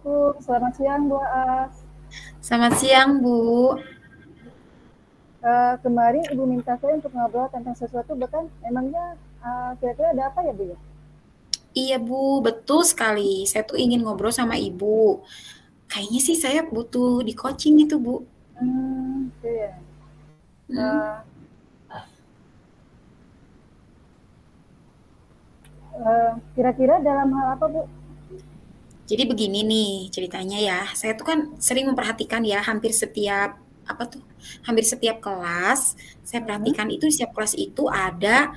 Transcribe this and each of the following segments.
Assalamualaikum, selamat siang Bu As. Selamat siang, Bu. Kemarin Ibu minta saya untuk ngobrol tentang sesuatu, bahkan emangnya kira-kira ada apa ya Bu ya? Iya, Bu, betul sekali. Saya tuh ingin ngobrol sama Ibu. Kayaknya sih saya butuh di coaching gitu, Bu. Itu ya. Mm. Eh, Kira-kira dalam hal apa Bu? Jadi begini nih ceritanya ya. Saya tuh kan sering memperhatikan ya hampir setiap kelas. Saya Hmm, perhatikan itu di setiap kelas itu ada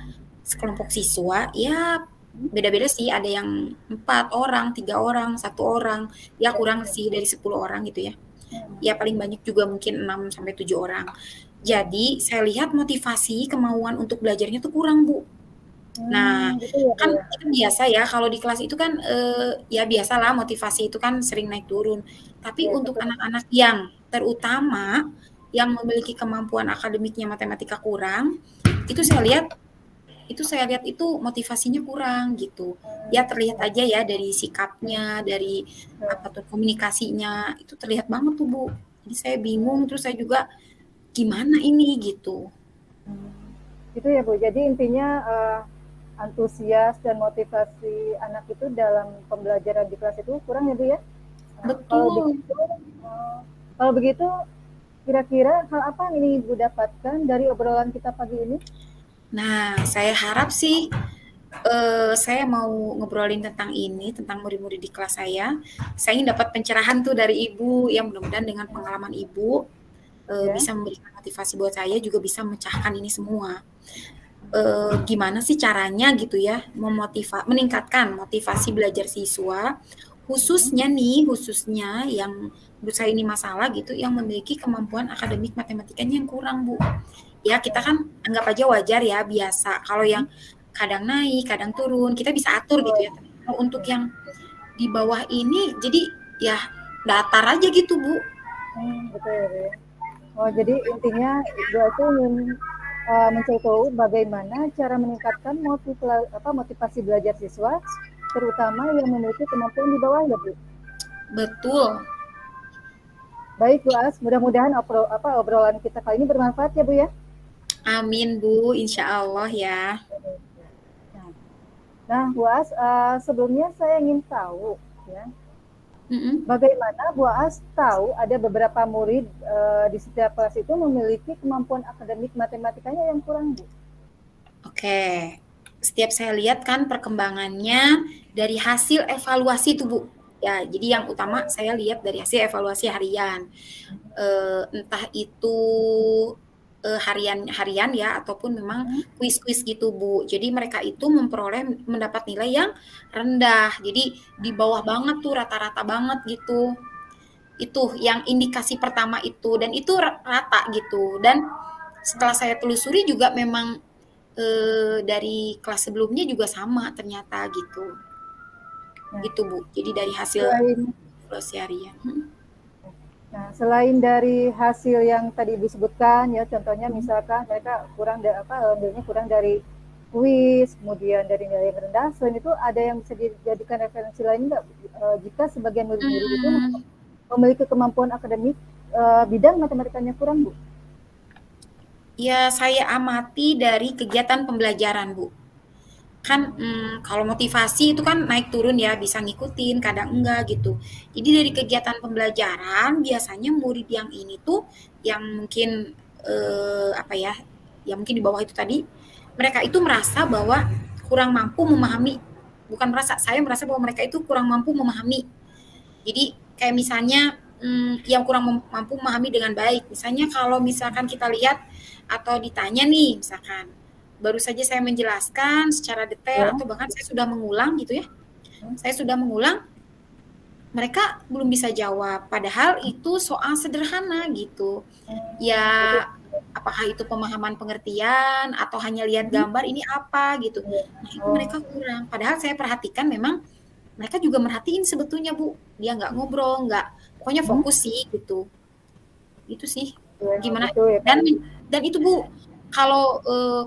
sekelompok siswa ya beda-beda sih. Ada yang 4 orang, 3 orang, 1 orang. Ya kurang sih dari 10 orang gitu ya. Ya paling banyak juga mungkin 6 sampai 7 orang. Jadi saya lihat motivasi, kemauan untuk belajarnya tuh kurang, Bu. Nah, gitu ya Bu kan ya. kita biasa ya kalau di kelas itu kan, ya biasalah motivasi itu kan sering naik turun. Tapi Ya, untuk betul. anak-anak yang terutama yang memiliki kemampuan akademiknya matematika kurang, itu saya lihat itu motivasinya kurang gitu. Ya terlihat aja ya dari sikapnya, dari apa Hmm, tuh komunikasinya, itu terlihat banget tuh, Bu. Jadi saya bingung terus saya juga gimana ini gitu. Gitu ya Bu. Jadi intinya antusias dan motivasi anak itu dalam pembelajaran di kelas itu kurang ya Bu ya? Nah, kalau Betul. begitu, eh, kalau begitu kira-kira hal apa yang ini Ibu dapatkan dari obrolan kita pagi ini? Nah, saya harap sih saya mau ngobrolin tentang ini, tentang murid-murid di kelas saya. Saya ingin dapat pencerahan tuh dari Ibu, yang mudah-mudahan dengan pengalaman Ibu Ya. bisa memberikan motivasi buat saya, juga bisa memecahkan ini semua. Gimana sih caranya gitu ya meningkatkan motivasi belajar siswa, khususnya yang menurut saya ini masalah gitu, yang memiliki kemampuan akademik matematikanya yang kurang, Bu. Ya kita kan anggap aja wajar ya, biasa. Kalau yang kadang naik, kadang turun, kita bisa atur gitu ya. Tapi kalau untuk yang di bawah ini, jadi ya datar aja gitu, Bu. Betul ya, Bu ya. Oh, jadi intinya Ibu itu ingin mencari tahu bagaimana cara meningkatkan motivasi belajar siswa, terutama yang memiliki kemampuan di bawah ya, Bu. Betul. Baik, Bu As, mudah-mudahan obrolan kita kali ini bermanfaat ya, Bu ya. Amin, Bu. Insya Allah ya. Nah, Bu As, sebelumnya saya ingin tahu ya, Mm-mm. bagaimana Bu As tahu ada beberapa murid di setiap kelas itu memiliki kemampuan akademik matematikanya yang kurang, Bu? Oke, setiap saya lihat kan perkembangannya dari hasil evaluasi tuh, Bu. Ya, jadi yang utama saya lihat dari hasil evaluasi harian. Entah itu harian-harian ya ataupun memang kuis-kuis gitu, Bu. Jadi mereka itu mendapat nilai yang rendah. Jadi di bawah banget tuh, rata-rata banget gitu. Itu yang indikasi pertama itu, dan itu rata gitu. Dan setelah saya telusuri juga memang dari kelas sebelumnya juga sama ternyata gitu. Nah, Gitu, Bu. Jadi dari hasil selain evaluasi harian. Nah, selain dari hasil yang tadi Ibu sebutkan ya, contohnya misalkan mereka nilainya kurang dari kuis, kemudian dari nilai yang rendah, selain itu ada yang bisa dijadikan referensi lain nggak? Jika sebagian murid-murid itu Hmm, memiliki kemampuan akademik bidang matematikanya kurang, Bu? ya saya amati dari kegiatan pembelajaran, Bu. Kan kalau motivasi itu kan naik turun ya, bisa ngikutin, kadang enggak gitu. Jadi dari kegiatan pembelajaran biasanya murid yang ini tuh yang mungkin apa ya, yang mungkin di bawah itu tadi, mereka itu merasa bahwa kurang mampu memahami, bukan merasa, saya merasa bahwa mereka itu kurang mampu memahami. Jadi kayak misalnya yang kurang mampu memahami dengan baik. Misalnya kalau misalkan kita lihat atau ditanya nih, misalkan baru saja saya menjelaskan secara detail Ya. atau bahkan saya sudah mengulang gitu ya. Saya sudah mengulang, mereka belum bisa jawab. Padahal itu soal sederhana gitu. Ya, Itu apakah itu pemahaman pengertian atau hanya lihat gambar ini apa gitu. ya. Nah, itu Oh, mereka kurang. Padahal saya perhatikan memang mereka juga merhatiin sebetulnya, Bu. Dia nggak ngobrol, nggak, pokoknya hmm, fokus sih gitu. Itu sih. ya, Gimana gitu ya kan. dan itu, Bu, kalau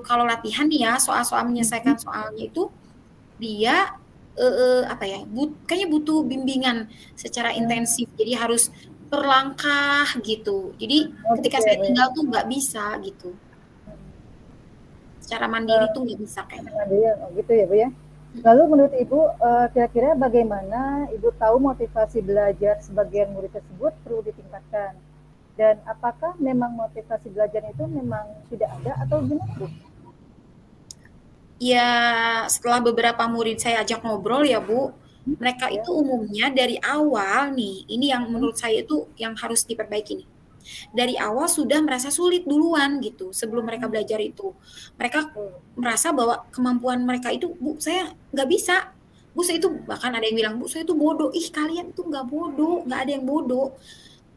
kalau latihan nih ya, soal-soal Hmm, menyelesaikan soalnya itu dia apa ya, kayaknya butuh bimbingan secara Hmm, intensif, jadi harus per langkah gitu. Jadi oh ketika gitu ya saya Bu ya. tinggal tuh nggak bisa gitu, secara mandiri tuh nggak bisa kayaknya. Mandiri, oh gitu ya Bu ya. Lalu menurut Ibu, kira-kira bagaimana Ibu tahu motivasi belajar sebagian murid tersebut perlu ditingkatkan? Dan apakah memang motivasi belajar itu memang tidak ada atau gimana Bu? Ya, setelah beberapa murid saya ajak ngobrol ya, Bu, mereka Ya. itu umumnya dari awal nih, ini yang Hmm, menurut saya itu yang harus diperbaiki nih. Dari awal sudah merasa sulit duluan gitu sebelum mereka belajar itu. Mereka betul. merasa bahwa kemampuan mereka itu, Bu, saya nggak bisa. Bu, saya itu bahkan ada yang bilang, Bu, saya itu bodoh. Ih, kalian tuh nggak bodoh, nggak ada yang bodoh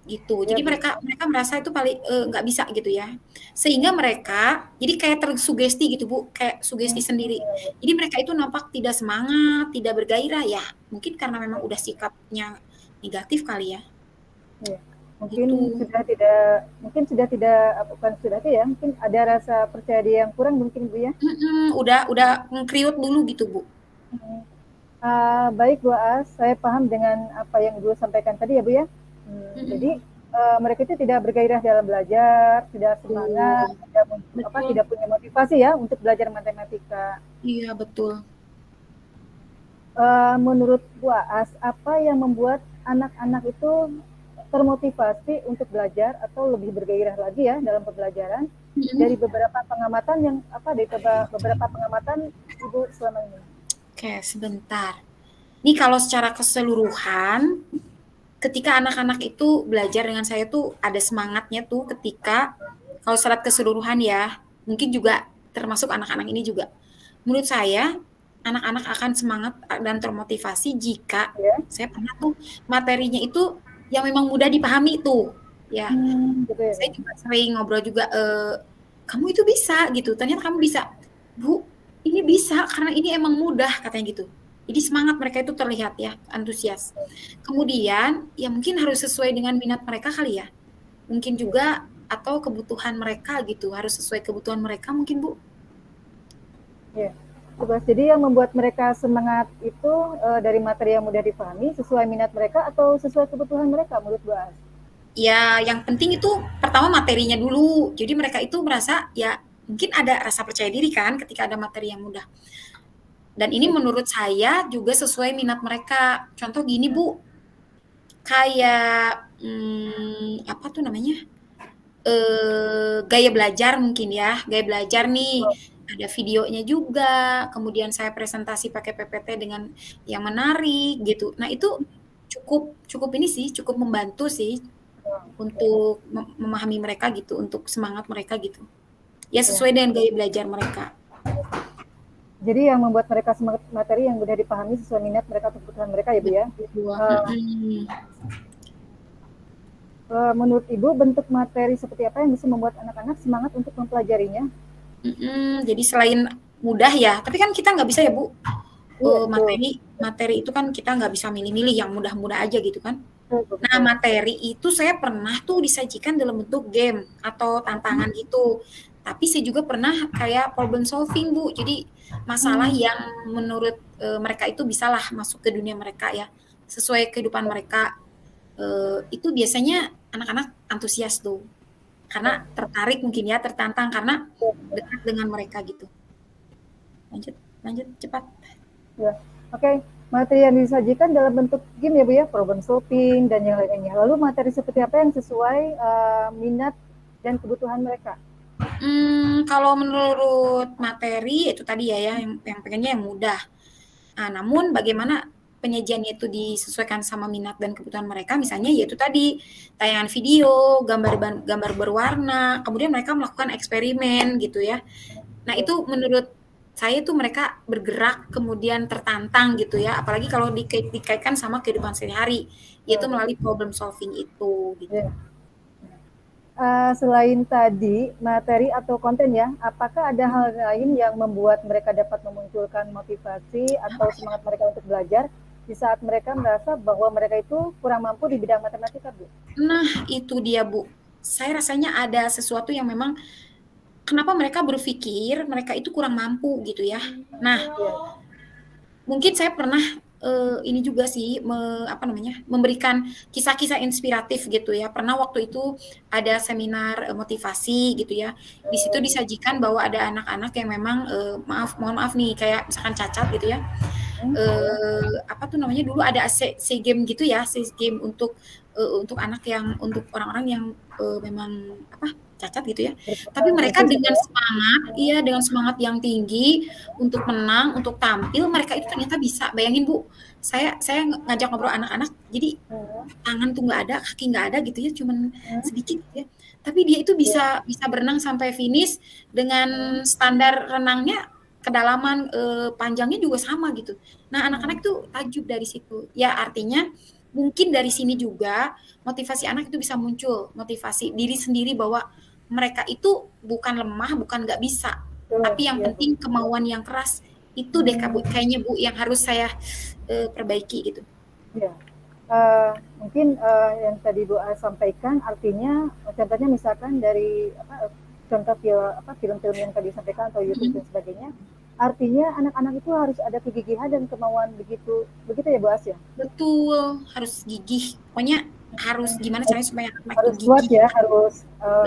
gitu. Ya Jadi Bu. mereka mereka merasa itu paling nggak bisa gitu ya. Sehingga mereka jadi kayak tersugesti gitu Bu, kayak sugesti Hmm, sendiri. Jadi mereka itu nampak tidak semangat, tidak bergairah ya. Mungkin karena memang udah sikapnya negatif kali ya. ya. Mungkin Gitu. sudah tidak, mungkin sudah tidak, bukan sudah tidak ya, mungkin ada rasa percaya diri yang kurang mungkin Bu ya. Udah ngekriut dulu gitu Bu. Hmm. Baik Bu As, saya paham dengan apa yang Ibu sampaikan tadi ya Bu ya. Jadi Mm-mm. mereka itu tidak bergairah dalam belajar, tidak semangat, Betul, tidak, betul. tidak punya motivasi ya untuk belajar matematika. Iya betul. Menurut Bu As, apa yang membuat anak-anak itu termotivasi untuk belajar atau lebih bergairah lagi ya dalam pembelajaran dari Mm-mm. beberapa pengamatan yang dari beberapa pengamatan Ibu selama ini? Oke, sebentar. Ini kalau secara keseluruhan, ketika anak-anak itu belajar dengan saya tuh ada semangatnya tuh ketika kalau secara keseluruhan ya, mungkin juga termasuk anak-anak ini juga. Menurut saya, anak-anak akan semangat dan termotivasi jika Ya, saya pernah tuh materinya itu yang memang mudah dipahami tuh, ya. gitu ya Bu. Saya juga sering ngobrol juga, "Kamu itu bisa," gitu, "ternyata kamu bisa." "Bu, ini bisa karena ini emang mudah," katanya gitu. Jadi semangat mereka itu terlihat ya, antusias. Kemudian, ya mungkin harus sesuai dengan minat mereka kali ya? Mungkin Ya, juga atau kebutuhan mereka gitu, harus sesuai kebutuhan mereka mungkin, Bu? ya. Tugas. Jadi yang membuat mereka semangat itu dari materi yang mudah dipahami sesuai minat mereka atau sesuai kebutuhan mereka menurut Bu As? Ya, yang penting itu pertama materinya dulu. Jadi mereka itu merasa ya mungkin ada rasa percaya diri kan ketika ada materi yang mudah. Dan ini Ya. menurut saya juga sesuai minat mereka. Contoh gini, Bu, kayak apa tuh namanya? Gaya belajar mungkin ya, gaya belajar nih ada videonya juga, kemudian saya presentasi pakai PPT dengan yang menarik gitu. Nah, itu cukup cukup ini sih, cukup membantu sih untuk memahami mereka gitu, untuk semangat mereka gitu. Ya Ya. sesuai dengan gaya belajar mereka. Jadi yang membuat mereka semangat materi yang mudah dipahami sesuai minat mereka atau kebutuhan mereka ya Bu ya. Betul. Uh, Menurut Ibu bentuk materi seperti apa yang bisa membuat anak-anak semangat untuk mempelajarinya? Jadi selain mudah ya, tapi kan kita nggak bisa ya Bu, Iya betul. materi materi itu kan kita nggak bisa milih-milih yang mudah-mudah aja gitu kan. Betul, Nah, betul. materi itu saya pernah tuh disajikan dalam bentuk game atau tantangan gitu. Tapi saya juga pernah kayak problem solving, Bu. Jadi masalah Hmm, yang menurut mereka itu bisalah masuk ke dunia mereka ya, sesuai kehidupan mereka. Itu biasanya anak-anak antusias tuh. ya, Karena tertarik mungkin ya, tertantang karena betul. dekat dengan mereka gitu. Lanjut, lanjut cepat. Ya. Oke, materi yang disajikan dalam bentuk game ya Bu ya, problem solving dan yang lainnya. Lalu materi seperti apa yang sesuai minat dan kebutuhan mereka? Kalau menurut materi itu tadi ya, yang pengennya yang mudah. Nah, namun bagaimana penyajiannya itu disesuaikan sama minat dan kebutuhan mereka, misalnya yaitu tadi tayangan video, gambar berwarna, kemudian mereka melakukan eksperimen gitu ya. Nah, itu menurut saya itu mereka bergerak kemudian tertantang gitu ya, apalagi kalau dikaitkan sama kehidupan sehari-hari, yaitu melalui problem solving itu gitu. Ya. Selain tadi materi atau konten ya, apakah ada hal lain yang membuat mereka dapat memunculkan motivasi atau semangat mereka untuk belajar di saat mereka merasa bahwa mereka itu kurang mampu di bidang matematika, Bu? Nah, itu dia, Bu. Saya rasanya ada sesuatu yang memang kenapa mereka berpikir mereka itu kurang mampu gitu ya. Nah, Ya, mungkin saya pernah, ini juga sih, apa namanya, memberikan kisah-kisah inspiratif gitu ya. Pernah waktu itu ada seminar, motivasi gitu ya. Di situ disajikan bahwa ada anak-anak yang memang, mohon maaf nih, kayak misalkan cacat gitu ya, Ya, apa tuh namanya, dulu ada SEA Games gitu ya, SEA Games untuk anak yang untuk orang-orang yang, memang apa, cacat gitu ya. Tapi mereka berfisik dengan ya. semangat iya, dengan semangat yang tinggi untuk menang, untuk tampil, mereka itu ternyata bisa. Bayangin Bu, saya ngajak ngobrol anak-anak, jadi Hmm, tangan tuh nggak ada, kaki nggak ada gitu ya, cuman hmm, sedikit gitu ya. Tapi dia itu ya, bisa bisa berenang sampai finish dengan hmm, standar renangnya, kedalaman, panjangnya juga sama gitu. Nah, hmm, anak-anak tuh takjub dari situ. Ya artinya mungkin dari sini juga motivasi anak itu bisa muncul, motivasi diri sendiri bahwa mereka itu bukan lemah, bukan nggak bisa, betul, tapi yang ya Bu. penting kemauan yang keras. Itu deh Kak, Bu, Hmm, kayaknya Bu yang harus saya, perbaiki gitu. ya. Mungkin yang tadi Bu sampaikan artinya contohnya misalkan dari contoh film-film yang tadi sampaikan atau YouTube Mhm. dan sebagainya, artinya anak-anak itu harus ada kegigihan dan kemauan begitu begitu ya Bu As ya. Betul, harus gigih. Pokoknya harus gimana caranya supaya anak itu Harus kuat gigih. ya, harus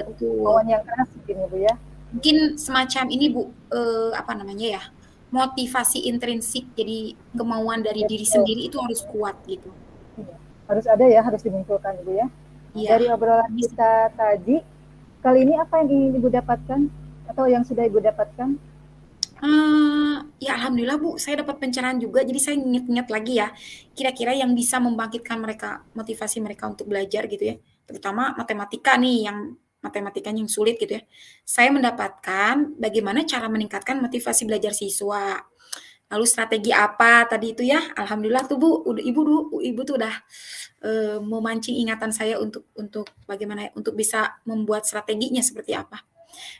Betul. kemauan yang keras mungkin ya Bu ya. Mungkin semacam ini Bu, apa namanya ya, motivasi intrinsik. Jadi kemauan dari Ya, diri betul. sendiri itu harus kuat gitu. Iya. Harus ada ya, harus dimunculkan Ibu ya. Nah, Iya. dari obrolan Bisa. kita tadi, kali ini apa yang ingin Ibu dapatkan atau yang sudah Ibu dapatkan? Ya alhamdulillah Bu, saya dapat pencerahan juga. Jadi saya ingat-ingat lagi ya, kira-kira yang bisa membangkitkan mereka, motivasi mereka untuk belajar gitu ya. Terutama matematika nih, yang matematikanya yang sulit gitu ya. Saya mendapatkan bagaimana cara meningkatkan motivasi belajar siswa. Lalu strategi apa tadi itu ya? Alhamdulillah tuh Bu, Ibu tuh udah memancing ingatan saya untuk bagaimana ya, untuk bisa membuat strateginya seperti apa.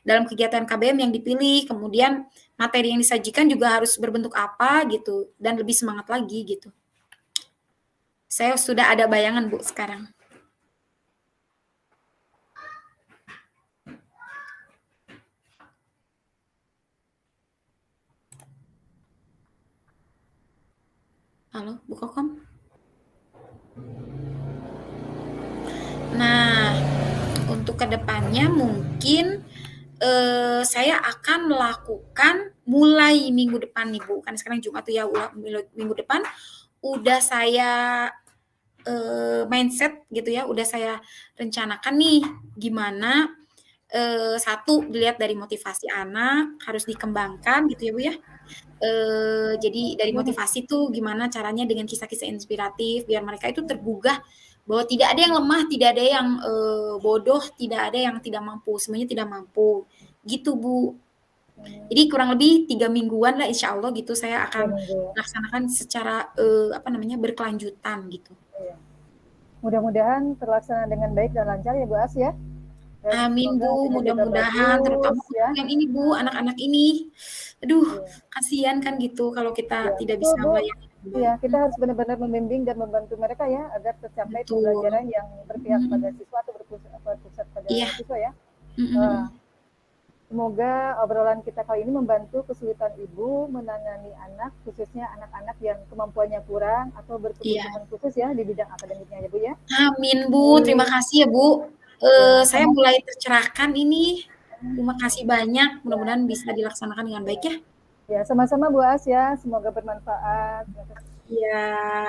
Dalam kegiatan KBM yang dipilih, kemudian materi yang disajikan juga harus berbentuk apa gitu dan lebih semangat lagi gitu. Saya sudah ada bayangan Bu sekarang. Halo, Bu Kokom. Nah, untuk kedepannya mungkin saya akan melakukan mulai minggu depan nih Bu, kan sekarang Jumat tuh ya, minggu depan udah saya mindset gitu ya, udah saya rencanakan nih gimana satu dilihat dari motivasi anak harus dikembangkan gitu ya Bu ya. Jadi dari motivasi tuh gimana caranya dengan kisah-kisah inspiratif biar mereka itu tergugah bahwa tidak ada yang lemah, tidak ada yang bodoh, tidak ada yang tidak mampu, semuanya tidak mampu. Gitu Bu. Jadi kurang lebih 3 mingguan lah insya Allah gitu saya Ya, akan minggu. melaksanakan secara apa namanya berkelanjutan gitu. Ya. Mudah-mudahan terlaksana dengan baik dan lancar ya Bu As ya. Dan Amin semoga Bu, hasilnya juga mudah-mudahan terutama bagus untuk ya. yang ini Bu, anak-anak ini. Aduh, Iya. kasihan kan gitu kalau kita Ya, tidak betul bisa Bu. melayani dengan Ya, baik. kita harus benar-benar membimbing dan membantu mereka ya agar tercapai Betul. pembelajaran yang berpihak pada Mhm. siswa atau berpusat pada Iya. siswa ya. Mhm Wah, mhm. semoga obrolan kita kali ini membantu kesulitan ibu menangani anak, khususnya anak-anak yang kemampuannya kurang atau Iya. berkebutuhan khusus ya di bidang akademiknya ya Bu ya. Amin Bu, terima Baik, kasih ya Bu. ya Saya sama mulai tercerahkan ini. Terima kasih banyak, mudah-mudahan bisa dilaksanakan dengan baik ya. ya sama-sama Bu As ya, semoga bermanfaat. Iya.